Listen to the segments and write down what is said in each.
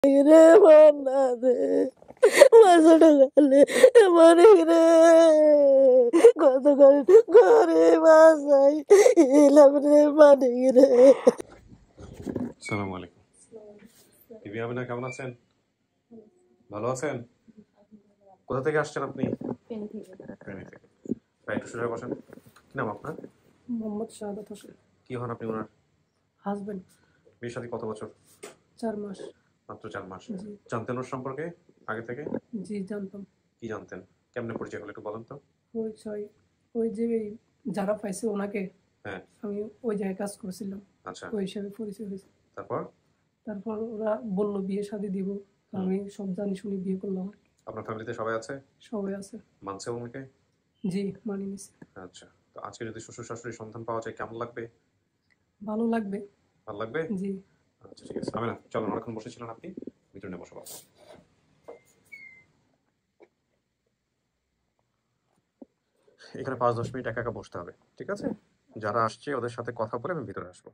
রে মান্না রে মাছটা গেলে মরে রে কত করে বাসাই এলাম রে মানে রে। আসসালামু আলাইকুম। বিবি আমিনা কেমন আছেন? ভালো আছেন? কোথা থেকে আসছেন আপনি? ফেনী থেকে। ভাই একটু সোজা বসেন। কি নাম আপনার? মোহাম্মদ শাহাদাত হোসেন। কি হন আপনি ওনার? হাজবেন্ড। বিয়ের সাথে কত বছর? 4 মাস। মাত্র 4 মাস। জি। জানতেন ওর সম্পর্কে আগে থেকে? জি জানতাম। কি জানতেন? কেমনে পরিচয় হলো একটু বলেন তো? পরিচয় ওই যে যারা পাইছে ওনাকে, হ্যাঁ আমি ওই জায়গায় কাজ করছিলাম, আচ্ছা, ওই হিসাবে পরিচয় হয়েছে। তারপর ওরা বললো বিয়ে শাদী দিব, আমি সব জানি শুনি বিয়ে করলাম। আপনার ফ্যামিলিতে সবাই আছে? সবাই আছে। মানছে ওনাকে? জি মানিয়ে নিছে। আচ্ছা, তো আজকে যদি শ্বশুর শাশুড়ির সন্ধান পাওয়া যায় কেমন লাগবে? ভালো লাগবে। ভালো লাগবে? জি। আচ্ছা ঠিক আছে, আমিনা চলুন, অনেকক্ষণ বসেছিলেন আপনি, ভিতরে নিয়ে বসো। এখানে 5-10 মিনিট একা একা বসতে হবে, ঠিক আছে? যারা আসছে ওদের সাথে কথা বলে আমি ভিতরে আসবো।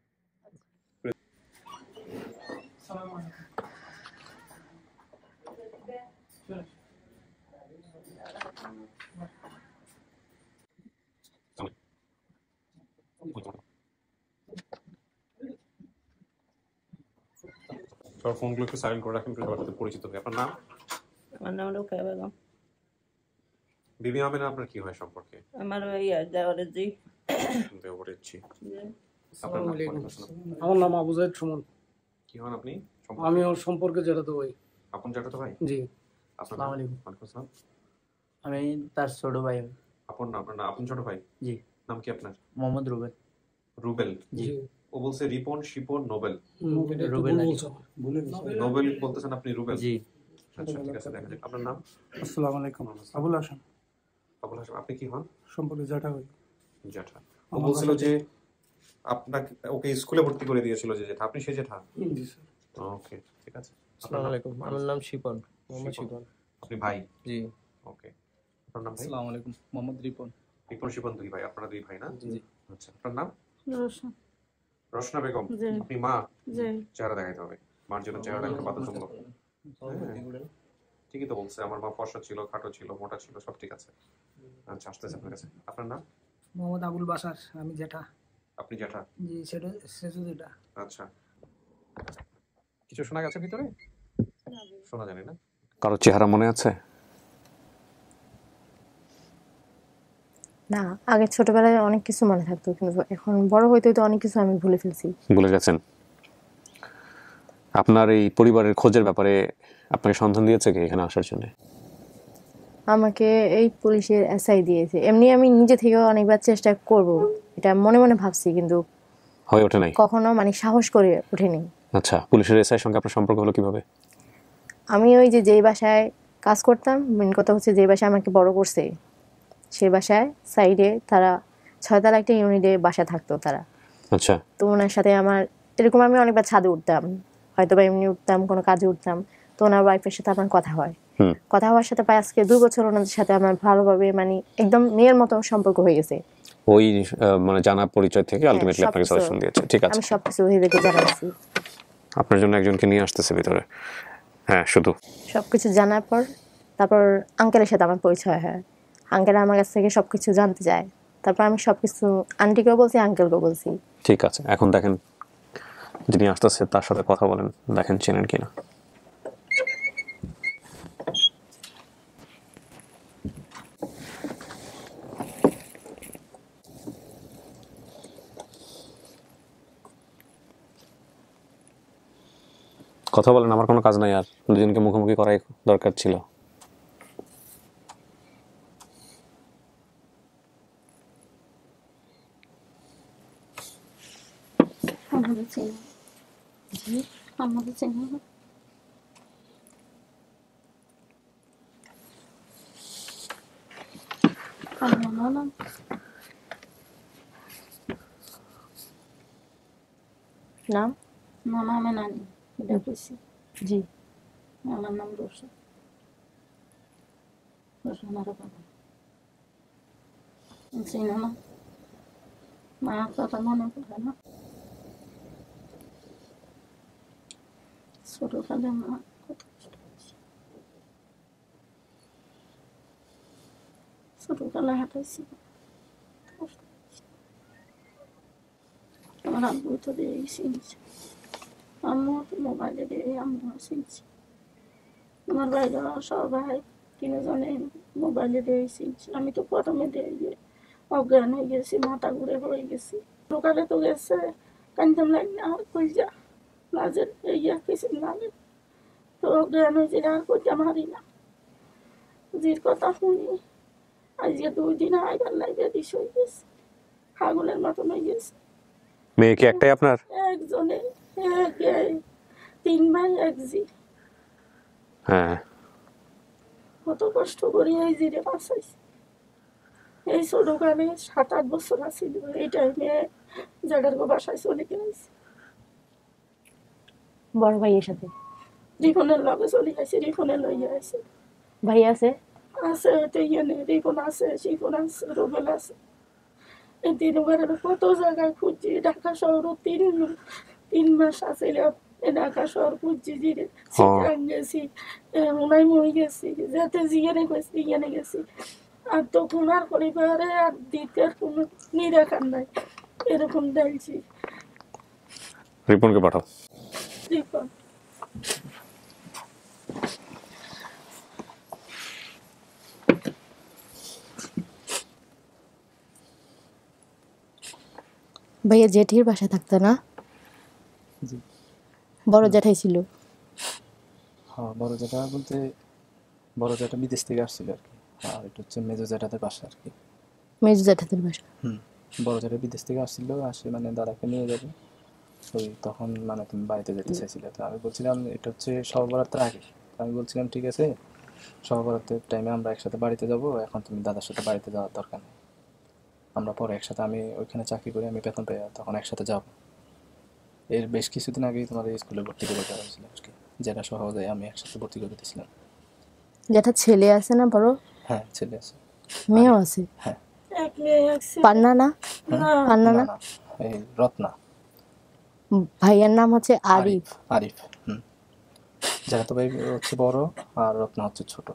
সব ফোনগুলো একটু সাইলেন্ট করে রাখেন, সবার সাথে পরিচিত হয়ে। আপনার নাম? আমার নাম রোকেয়া বেগম। বিবি আমিনা আপনার কি হয় সম্পর্কে? আমার দেওয়ারের জি। দেওরের জি। আপনার নাম? আমার নাম আবু জাহিদ সুমন। কি হন আপনি? আমি ওর সম্পর্কে জ্যাঠাতো ভাই। আপন জ্যাঠাতো ভাই? জি। আসসালামু আলাইকুম। ওয়ালাইকুম আসসালাম। আমি তার ছোট ভাই। আপন না, আপনার না আপন ছোট ভাই? জি। নাম কি আপনার? মোহাম্মদ রুবেল। রুবেল? জি। ও বলছে রিপন, শিপন, নোবেল। রুবেল নোবেল বলতেছেন আপনি, রুবেল? জি। আচ্ছা ঠিক আছে, দেখা যাক। আপনার নাম? আসসালামু আলাইকুম। আবুল হাসান। আবুল হাসান। আপনি কি হন? সম্পর্কে জ্যাঠা ভাই। জ্যাঠা। ও বলছিল যে আপনাকে ওকে স্কুলে ভর্তি করে দিয়েছিল যে জেঠা, আপনি সেই জেঠা? জি স্যার। ওকে ঠিক আছে। আসসালামু আলাইকুম, আমার নাম শিপন, মোহাম্মদ শিপন। আপনি ভাই? জি। ওকে, আপনার নাম ভাই? আসসালামু আলাইকুম, মোহাম্মদ রিপন। রিপন শিপন দুই ভাই, আপনারা দুই ভাই না? জি। আচ্ছা, আপনার নাম? রোশন। রশনা বেগম। জি। আপনি মা? জি। চেহারা দেখাইতে হবে, মার জন্য চেহারা দেখানো বাধ্যতামূলক। ঠিকই তো বলছে, আমার মা ফর্সা ছিল, খাটো ছিল, মোটা ছিল, সব ঠিক আছে। আচ্ছা, আসতেছে আপনার কাছে। আপনার নাম? মোহাম্মদ আবুল বাসার, আমি জ্যাঠা। আপনি জ্যাঠা? জি সেটা যেটা। আচ্ছা, কিছু শোনা গেছে ভিতরে? শোনা জানি না। কারো চেহারা মনে আছে? না, আগে ছোটবেলায় অনেক কিছু মনে থাকতো, কিন্তু এখন বড় হইতে হইতে অনেক কিছু আমি ভুলে ফেলছি। ভুলে গেছেন? আপনার এই পরিবারের খোঁজের ব্যাপারে আপনাকে সন্ধান দিয়েছে কে এখানে আসার জন্য? আমাকে এই পুলিশের এসআই দিয়েছে। এমনি আমি নিজে থেকেও অনেকবার চেষ্টা করব, এটা মনে মনে ভাবছি, কিন্তু হয়ে ওঠে নাই কখনো সাহস করে ওঠেনি। আচ্ছা, পুলিশের এসআই সঙ্গে আপনার সম্পর্ক হলো কিভাবে? আমি ওই যেই বাসায় কাজ করতাম, মেন কথা হচ্ছে যে বাসায় আমাকে বড় করছে, সেই বাসায় সাইডে তারা 6 তলা একটা ইউনিটে বাসা থাকতো তারা। আচ্ছা। তো ওনার সাথে আমার এরকম, আমি অনেকবার ছাদে উঠতাম, হয়তো বা এমনি উঠতাম, কোনো কাজে উঠতাম, তো ওনার ওয়াইফের সাথে আমার কথা হয়। কথা হওয়ার সাথে প্রায় আজকে 2 বছর ওনাদের সাথে আমার ভালোভাবে একদম মেয়ের মতো সম্পর্ক হয়ে গেছে। ওই জানা পরিচয় থেকে আলটিমেটলি আপনাকে সাজেশন দিয়েছে। ঠিক আছে, আমি সবকিছু ওদেরকে জানাইছি। আপনার জন্য একজনকে নিয়ে আসতেছে ভিতরে। হ্যাঁ, শুধু সবকিছু জানার পর তারপর আঙ্কেলের সাথে আমার পরিচয় হয়। আঙ্কেল আমার কাছ থেকে সবকিছু জানতে চায়। তারপর আমি সবকিছু আন্টিকেও বলছি, আঙ্কেলকেও বলছি। ঠিক আছে, এখন দেখেন যিনি আসতেছে তার সাথে কথা বলেন, দেখেন চেনেন কিনা। কথা বলেন, আমার কোনো কাজ নাই, আর দুজনকে মুখোমুখি করাই দরকার ছিল। নাম? নাম আমি নানি, এটা কইছি। জি। আমার নাম রোশন, রোশনা বেগম। চিনো না? মা কথা মনে পড়ে না? ছোটকালে মা কত কষ্ট হয়েছে। ছোটবেলায় হাঁটাইছি, কষ্ট হয়েছে। আমার আব্বু তো দিয়ে চিনছে, আম্মু তো মোবাইলে দিয়ে আম্মু চিনছে, আমার ভাইরা সবাই তিনজনে মোবাইলে দিয়ে চিনছে। আমি তো প্রথমে দিয়ে গিয়ে অজ্ঞান হয়ে গেছি, মাথা ঘুরে হয়ে গেছি। সকালে তো গেছে কান্দম লাগে আর কই যা নাজের ইয়া কিছু লাগে, তো অজ্ঞান হয়েছে আর কইতে মারি না। জির কথা শুনি আজকে 2 দিন আইবার লাগে দিস হয়ে গেছে, হাগুলের মতন হয়ে গেছে। মেয়ে কি একটাই আপনার? একজনে 3 ভাই 1 জি। হ্যাঁ, কত কষ্ট করি এই জিরে বাঁচাইছি। এই ছোটকালে 7-8 বছর আছিল, এই টাইমে জাগার বাসায় চলে গেছে। বড় ভাইয়ের সাথে রিফনের লগে চলে গেছে, রিফনে লইয়া আছে। ভাই আছে? আছে তো ইয়ে রিফন আছে, শিফন আছে, রুবেল আছে। এই 3 ঘরের কত জায়গায় খুঁজছি, ঢাকা শহরও 3 মাস আসছিলাম। ঢাকা শহর খুঁজছি, জিরে চিটাং গেছি, হুনাই মই গেছি, যাতে জিয়ানে গেছি ইয়েনে গেছি। আর তখন আর পরিবারে আর দ্বিতীয় কোনো নিরাকার নাই, এরকম দেখছি। রিপনকে পাঠাও। রিফন ভাইয়া জেঠির বাসায় থাকতো না? জি। বড় জ্যাঠাই ছিল? হ্যাঁ, বড় জ্যাঠা বলতে বড় জ্যাঠা বিদেশ থেকে আসছিল আর কি, আর এটা হচ্ছে মেজো জ্যাঠাদের বাসা আর কি। মেজো জ্যাঠাদের বাসা? বড় জ্যাঠা বিদেশ থেকে আসছিল, আসে মানে দাদাকে নিয়ে যাবে, ওই তখন মানে তুমি বাড়িতে যেতে চাইছিলে। তো আমি বলছিলাম এটা হচ্ছে শবে বরাতের আগে, আমি বলছিলাম ঠিক আছে শবে বরাতের টাইমে আমরা একসাথে বাড়িতে যাব, এখন তুমি দাদার সাথে বাড়িতে যাওয়ার দরকার নেই, আমরা পরে একসাথে, আমি ওইখানে চাকরি করি, আমি বেতন পেয়ে তখন একসাথে যাব। এর বেশ কিছুদিন আগেই তোমাদের স্কুলে ভর্তি করে দেওয়া হয়েছিল আর কি, যেটা সহজে আমি একসাথে ভর্তি করে দিয়েছিলাম। জ্যাঠার ছেলে আছে না বড়? হ্যাঁ, ছেলে আছে। মেয়েও আছে? হ্যাঁ। এক মেয়ে এক ছেলে। পান্না না? না, পান্না না না, না, এই রত্না। ভাইয়ার নাম হচ্ছে আরিফ। আরিফ। যারা তো ভাই হচ্ছে বড়, আর রত্না হচ্ছে ছোট।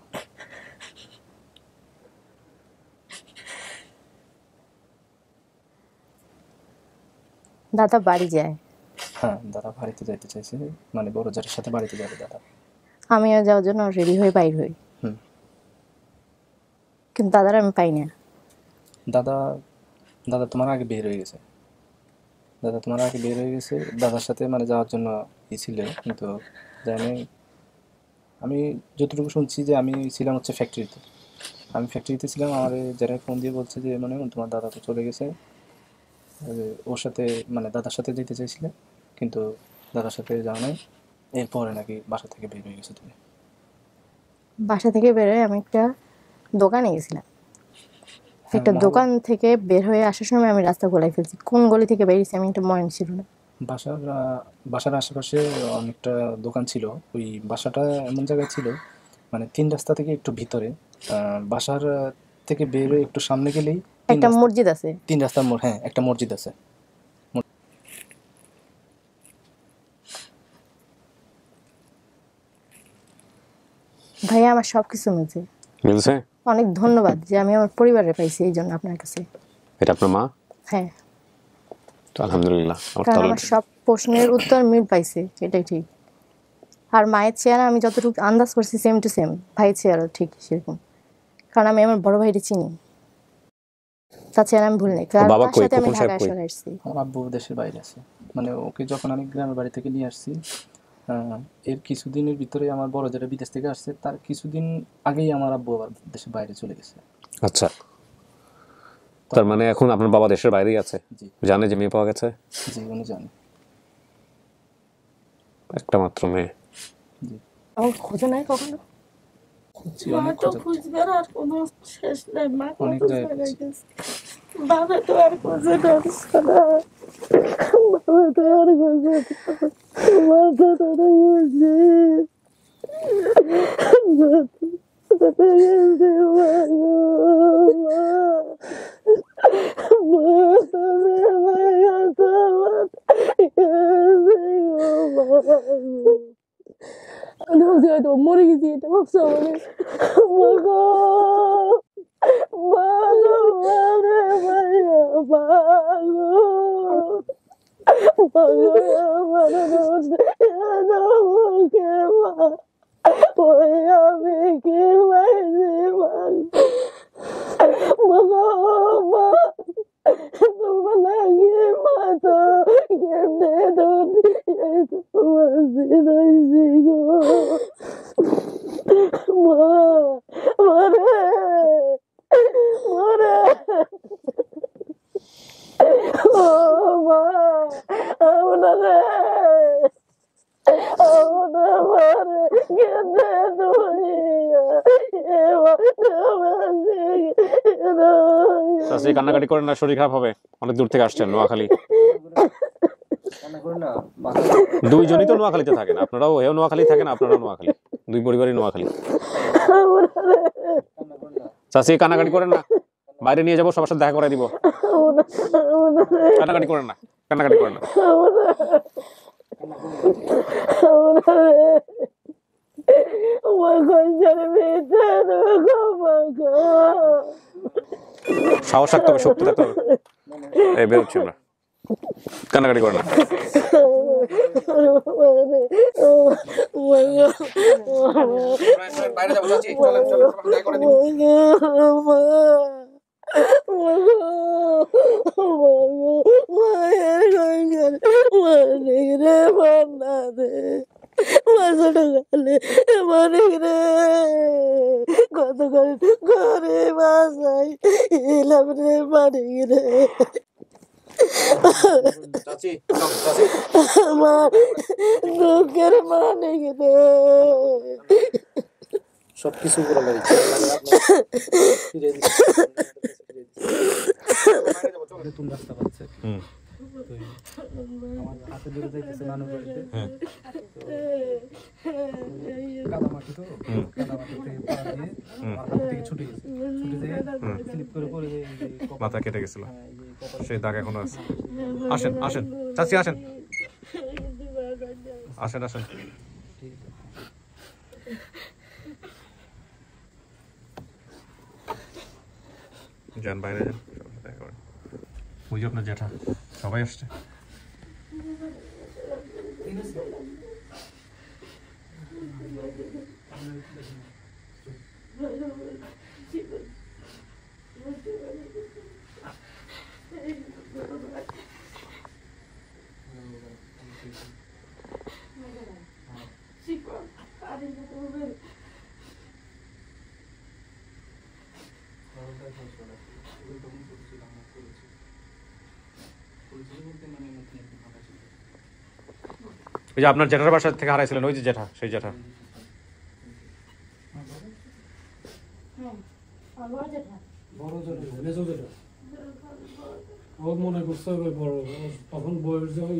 দাদা বাড়ি যায়? হ্যাঁ, দাদা বাড়িতে যাইতে চাইছে, মানে বড় জ্যাঠার সাথে বাড়িতে যাবে দাদা। আমিও যাওয়ার জন্য রেডি হয়ে বাইর হই, কিন্তু দাদার আমি পাই না। দাদা দাদা তোমার আগে বের হয়ে গেছে, দাদা তোমার আগে বের হয়ে গেছে, দাদার সাথে মানে যাওয়ার জন্য ছিল, কিন্তু জানি আমি যতটুকু শুনছি যে আমি ছিলাম হচ্ছে ফ্যাক্টরিতে, আমি ফ্যাক্টরিতে ছিলাম, আমার যারা ফোন দিয়ে বলছে যে মানে তোমার দাদা তো চলে গেছে, ওর সাথে মানে দাদার সাথে যেতে চাইছিলে, কিন্তু দাদার সাথে যাওয়া নাই, এরপরে নাকি বাসা থেকে বের হয়ে গেছে তুমি। বাসা থেকে বের হয়ে আমি একটা দোকানে গেছিলাম, একটা দোকান থেকে বের হয়ে আসার সময় আমি রাস্তা গোলাই ফেলছি, কোন গলি থেকে বেরিয়েছি আমি একটা মনে ছিল না। বাসার আশেপাশে অনেকটা দোকান ছিল, ওই বাসাটা এমন জায়গায় ছিল মানে 3 রাস্তা থেকে একটু ভিতরে, বাসার থেকে বের হয়ে একটু সামনে গেলেই একটা মসজিদ আছে। 3 রাস্তার মোড়, হ্যাঁ একটা মসজিদ আছে। ভাইয়া আমার সবকিছু মিলছে? অনেক ধন্যবাদ যে আমি আমার পরিবারে পাইছি, এই জন্য আপনার কাছে। এটা আপনার মা? হ্যাঁ, তো আলহামদুলিল্লাহ, কারণ আমার সব প্রশ্নের উত্তর মিল পাইছে, এটাই ঠিক। আর মায়ের চেহারা আমি যতটুকু আন্দাজ করছি সেম টু সেম, ভাইয়ের চেহারা ঠিক সেরকম, কারণ আমি আমার বড় ভাইকে চিনি, তার চেহারা আমি ভুল নেই। বাবা তার কই? সাথে আমি খোকন সাহেব ঢাকায় কই? চলে আসছি। আমার আব্বু দেশের বাইরে আছে, মানে ওকে যখন আমি গ্রামের বাড়ি থেকে নিয়ে আসছি, এর কিছুদিনের ভিতরে আমার বড় যেটা বিদেশ থেকে আসছে, তার কিছুদিন আগেই আমার আব্বু আবার দেশের বাইরে চলে গেছে। আচ্ছা, তার মানে এখন আপনার বাবা দেশের বাইরেই আছে? জি। জানে যে মেয়ে পাওয়া গেছে? জি, উনি জানে। একটা মাত্র মেয়ে? জি। আমার খোঁজা নাই কখনো? খুঁজছি, মা অনেক তো খোঁজা, খুঁজবার আর কোনো শেষ নেই, মা অনেক কত জায়গায় জায়গায় খুঁজছি। গেছে, বাবা তো আর খুঁজে পাচ্ছে না, বাবা তো আর খুঁজে মাথা ধরে গেছে, আমি ভাবছি হয়তো মরে গেছি, এটা ভাবছে আমাদের। মাগো মাগো মারে মাইয়া মাগো মাগো মারে মুখে মা ওই আমি কি মাইছি মাগো মা তোমার লাগে মা তো কেমনে তোমার রয়েছি গো মা মরে মরে ও মা আপনারে আপনার মরে কেমনে চাচি কান্নাকাটি করেন না, শরীর খারাপ হবে, অনেক দূর থেকে আসছেন নোয়াখালী। দুইজনই তো নোয়াখালীতে থাকেন, আপনারাও এও নোয়াখালী থাকেন, আপনারাও নোয়াখালী, দুই পরিবারই নোয়াখালী। চাচি কান্নাকাটি করেন না, বাইরে নিয়ে যাবো, সবার সাথে দেখা করে দিব। কান্নাকাটি করেন না, কান্নাকাটি করেন না। সাহস থাকতে হবে, শক্তি থাকতে হবে। এই বেরোচ্ছি আমরা, কান্নাকাটি করেন না। বাইরে যাবো চাচি, চলেন চলেন, দেখা করে দিব। কত করে বাসাই এলাম রে পানি রে আমার দুঃখের মানে রে সবকিছু করে নতুন রাস্তা পাচ্ছে, আমার হাতে ধরে যাইতেছে নানু বাড়িতে, কাদা মাটি তো, কাদা মাটিতে পা দিয়ে আমার হাত থেকে ছুটে গেছে, ছুটে যেয়ে স্লিপ করে পড়ে মাথা কেটে গেছিল, সেই দাগ এখনো আছে। আসেন আসেন চাচি, আসেন আসেন আসেন। যান বাইরে যান, দেখা করেন। ওই যে আপনার জ্যাঠা, সবাই আসছে। ওই যে আপনার জ্যাঠার বাসা থেকে হারাইছিলেন, ওই যে জ্যাঠা, সেই জ্যাঠা। বড় যেটা মেজো যেটা ও মনে করছে বড়, তখন বয়স যখন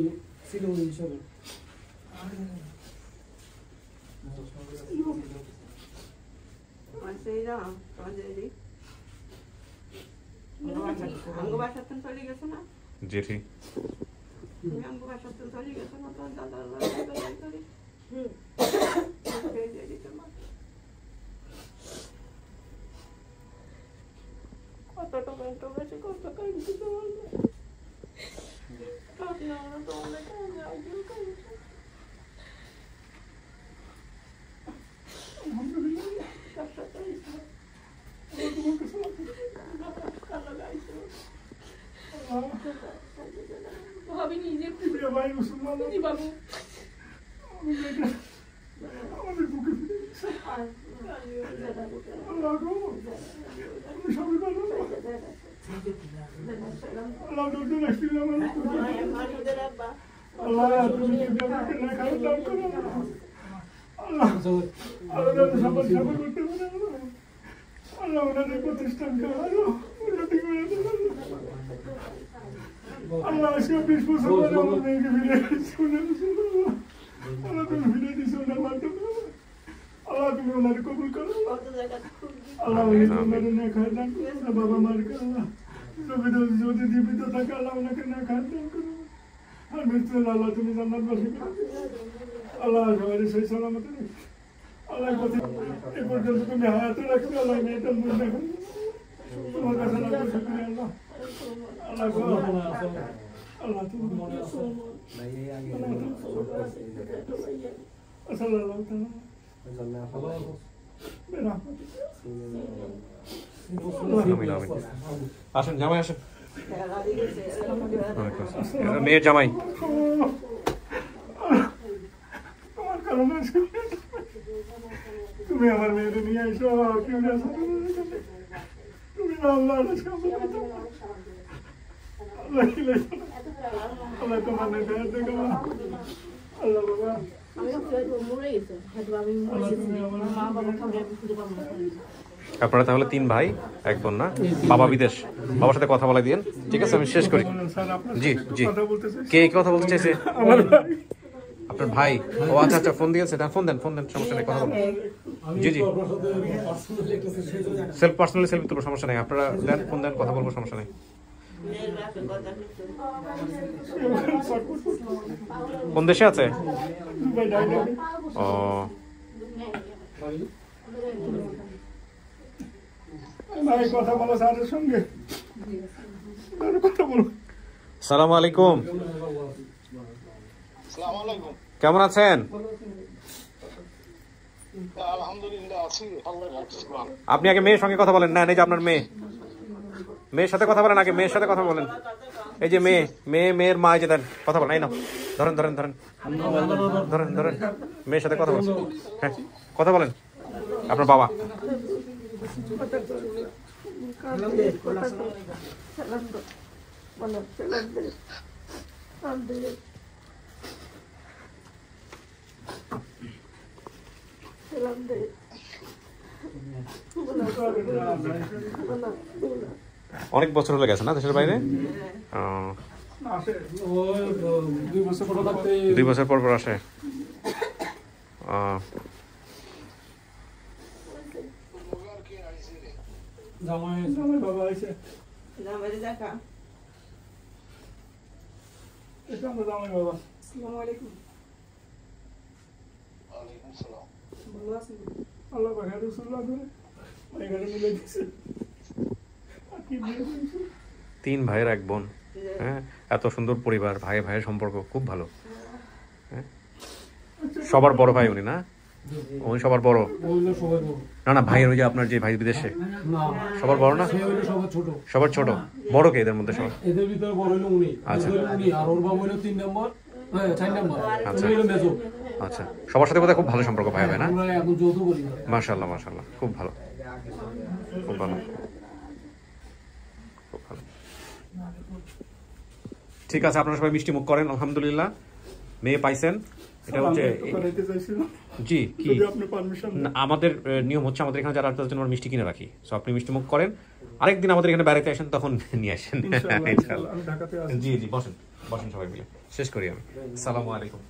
ছিল ওই হিসাবে। জেঠি বাবা মার যদি জীবিত থাকে আল্লাহ ওনাকে না খান দান করো, আর মৃত্যু আল্লাহ তুমি জান্নাতবাসী করো। আল্লাহ সবাই সেই সালামত এই পর্যন্ত তুমি হায়াতে রাখবে আল্লাহ, মেয়েটা মন দেখো তোমার কাছে লাগবে শুক্রিয়া আল্লাহ। আল্লাহ গো, আল্লাহ তুমি মনে আসো সাল্লাল্লাহু তাআলা আসেন জামাই আসেন। মেয়ের জামাই তোমার কারণে তুমি আমার মেয়েকে নিয়ে আইসো, কেউ আসো তুমি না আল্লাহ আল্লাহ তোমার দেখে দেখো আল্লাহ বাবা আপনারা তাহলে 3 ভাই 1 বোন না? বাবা বিদেশ, বাবার সাথে কথা বলে দিন, ঠিক আছে? আমি শেষ করি। জি জি, কে কথা বলতে চাইছে? আমার ভাই, আপনার ভাই? ও আচ্ছা আচ্ছা, ফোন দিয়েছে, তার ফোন দেন, সমস্যা নেই, কথা বলুন। জি জি, পার্সোনালি সেলফি তুলবো, সমস্যা নেই, আপনারা দেন, ফোন দেন, কথা বলবো, সমস্যা নেই। কোন দেশে আছে? ও ভাই কথা বলো স্যারের সঙ্গে, কথা বলো। সালামু আলাইকুম, কেমন আছেন? আপনি আগে মেয়ের সঙ্গে কথা বলেন। না, এই যে আপনার মেয়ের সাথে কথা বলেন, আগে মেয়ের সাথে কথা বলেন। এই যে মেয়ের মা, এই যে দেন, কথা বলেন। এই না, ধরেন ধরেন ধরেন ধরেন ধরেন, মেয়ের সাথে কথা বলেন। হ্যাঁ, কথা বলেন। আপনার বাবা অনেক বছর হয়ে গেছে না দেশের বাইরে? 2 বছর পর আসে। বাবা আইছে, এটা আমরা জামাই বাবা। আসসালামু আলাইকুম। ওয়ালাইকুম আসসালাম। ভালো আছেন? আল্লাহ বাহার রাসূলুল্লাহ করে এখানে মিলে দিয়েছে। 3 ভাইয়ের 1 বোন, হ্যাঁ, এত সুন্দর পরিবার, ভাইয়ের সম্পর্ক খুব ভালো। হ্যাঁ, সবার বড় ভাই উনি না? উনি সবার বড়? না না, ভাইয়ের ওই যে আপনার যে ভাই বিদেশে, সবার বড় না? সবার ছোট। বড় কে এদের মধ্যে? সবার এদের ভিতরে বড় হলো উনি। আচ্ছা, আর ওর বাবা হলো 3 নম্বর, 4 নম্বর। আচ্ছা আচ্ছা, সবার সাথে বোধহয় খুব ভালো সম্পর্ক ভাই ভাই না? এখন যৌথ পরিবার। মাশাআল্লাহ মাশাআল্লাহ, খুব ভালো খুব ভালো খুব ভালো। ঠিক আছে, আপনারা সবাই মিষ্টি মুখ করেন। আলহামদুলিল্লাহ, মেয়ে পাইছেন। এটা হচ্ছে জি কি আমাদের নিয়ম হচ্ছে, আমাদের এখানে যারা তাদের জন্য মিষ্টি কিনে রাখি। সো আপনি মিষ্টি মুখ করেন, আরেকদিন আমাদের এখানে বেড়াতে আসেন, তখন নিয়ে আসেন। জি জি, বসেন বসেন সবাই মিলে, শেষ করি আমি। আসসালামু আলাইকুম।